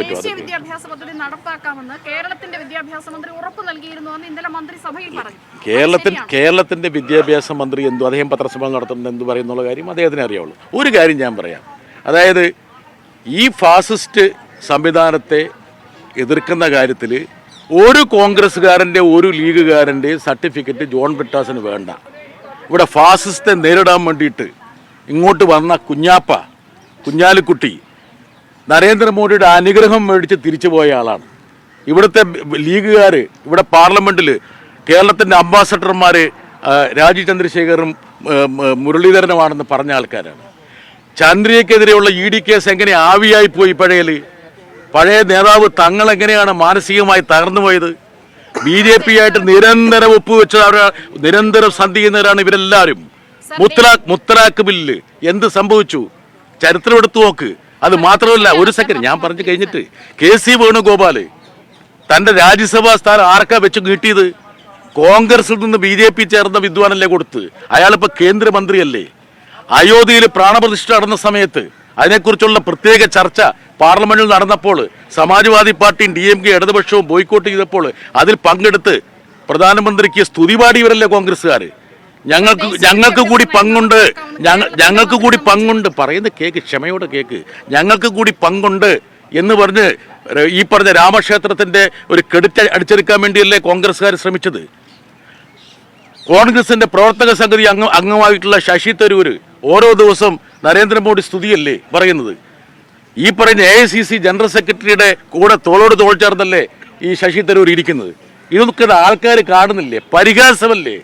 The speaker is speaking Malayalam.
ദേശീയ വിദ്യാഭ്യാസ പദ്ധതി നടപ്പാക്കാമെന്ന് കേരളത്തിന്റെ വിദ്യാഭ്യാസ മന്ത്രി ഉറപ്പ് നൽകിയിരുന്നുവെന്ന് ഇന്നലെ മന്ത്രിസഭയിൽ പറഞ്ഞു. കേരളത്തിന്റെ വിദ്യാഭ്യാസ മന്ത്രി എന്തു അദ്ദേഹം പത്രസമ്മേളനം നടത്തുന്നത് എന്ത് പറയുന്നുള്ള കാര്യം അദ്ദേഹത്തിന് അറിയാവുള്ളൂ. ഒരു കാര്യം ഞാൻ പറയാം, അതായത് ഈ ഫാസിസ്റ്റ് സംവിധാനത്തെ എതിർക്കുന്ന കാര്യത്തിൽ ഒരു കോൺഗ്രസ്സുകാരൻ്റെ ഒരു ലീഗുകാരൻ്റെ സർട്ടിഫിക്കറ്റ് ജോൺ ബ്രിട്ടാസിന് വേണ്ട. ഇവിടെ ഫാസിസ്റ്റെ നേരിടാൻ വേണ്ടിയിട്ട് ഇങ്ങോട്ട് വന്ന കുഞ്ഞാലിക്കുട്ടി നരേന്ദ്രമോദിയുടെ അനുഗ്രഹം മേടിച്ച് തിരിച്ചു പോയ ആളാണ്. ഇവിടുത്തെ ലീഗുകാർ ഇവിടെ പാർലമെൻറ്റിൽ കേരളത്തിൻ്റെ അംബാസഡർമാർ രാജീവ് ചന്ദ്രശേഖറും മുരളീധരനുമാണെന്ന് പറഞ്ഞ ആൾക്കാരാണ്. ചന്ദ്രയ്ക്കെതിരെയുള്ള ED കേസ് എങ്ങനെ ആവിയായി പോയി? പഴയ നേതാവ് തങ്ങളെങ്ങനെയാണ് മാനസികമായി തകർന്നു പോയത്? BJP ആയിട്ട് നിരന്തരം ഒപ്പുവെച്ച നിരന്തരം സന്ധി ചെയ്യുന്നവരാണ് ഇവരെല്ലാവരും. മുത്തലാഖ് ബില്ല് എന്ത് സംഭവിച്ചു? ചരിത്രം എടുത്തു നോക്ക്. അത് മാത്രമല്ല, ഒരു സെക്കൻഡ് ഞാൻ പറഞ്ഞു കഴിഞ്ഞിട്ട്, KC വേണുഗോപാൽ തൻ്റെ രാജ്യസഭാ സ്ഥാനം ആർക്കാ വെച്ച് കിട്ടിയത്? കോൺഗ്രസിൽ നിന്ന് BJP ചേർന്ന വിദ്വാനല്ലേ കൊടുത്ത്. അയാളിപ്പോൾ കേന്ദ്രമന്ത്രിയല്ലേ. അയോധ്യയിൽ പ്രാണപ്രതിഷ്ഠ നടന്ന സമയത്ത് അതിനെക്കുറിച്ചുള്ള പ്രത്യേക ചർച്ച പാർലമെന്റിൽ നടന്നപ്പോൾ സമാജ്വാദി പാർട്ടിയും DMK ഇടതുപക്ഷവും ബോയ്ക്കോട്ട് ചെയ്തപ്പോൾ അതിൽ പങ്കെടുത്ത് പ്രധാനമന്ത്രിക്ക് സ്തുതി പാടിയവരല്ലേ കോൺഗ്രസ്സുകാർ. ഞങ്ങൾക്ക് കൂടി പങ്കുണ്ട് പറയുന്ന കേക്ക്, ക്ഷമയോടെ കേക്ക്. ഞങ്ങൾക്ക് കൂടി പങ്കുണ്ട് എന്ന് പറഞ്ഞ് ഈ പറഞ്ഞ രാമക്ഷേത്രത്തിന്റെ ഒരു ക്രെഡിറ്റ് അടിച്ചെടുക്കാൻ വേണ്ടിയല്ലേ കോൺഗ്രസ്സുകാർ ശ്രമിച്ചത്. കോൺഗ്രസിന്റെ പ്രവർത്തക സമിതി അംഗമായിട്ടുള്ള ശശി തരൂർ ഓരോ ദിവസം നരേന്ദ്രമോദി സ്തുതിയല്ലേ പറയുന്നത്. ഈ പറയുന്ന AICC ജനറൽ സെക്രട്ടറിയുടെ കൂടെ തോളോട് തോൾ ചേർന്നല്ലേ ഈ ശശി തരൂർ ഇരിക്കുന്നത്. ഇതൊക്കെ ആൾക്കാർ കാണുന്നില്ലേ? പരിഹാസമല്ലേ?